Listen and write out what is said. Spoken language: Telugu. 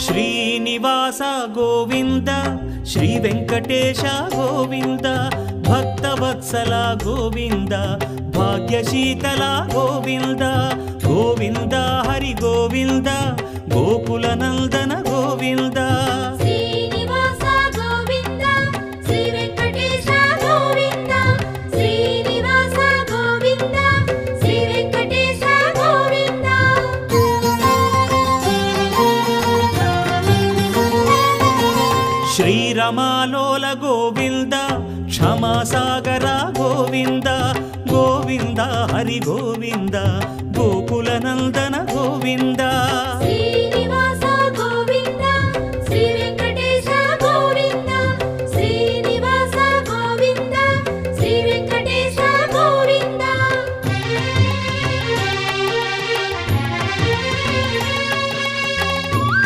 శ్రీనివాస గోవింద శ్రీ వెంకటేశ గోవింద భక్తవత్సల గోవింద భాగ్యశీతల గోవింద గోవింద హరి గోవింద గోకుల నందన గోవింద శ్రీనివాస గోవింద శ్రీ వెంకటేశ గోవింద శ్రీనివాస గోవింద శ్రీ వెంకటేశ గోవింద శ్రీరమాలోల గోవింద క్షమాసాగర గోవింద గోవింద హరి గోవింద గోకుల నందన గోవింద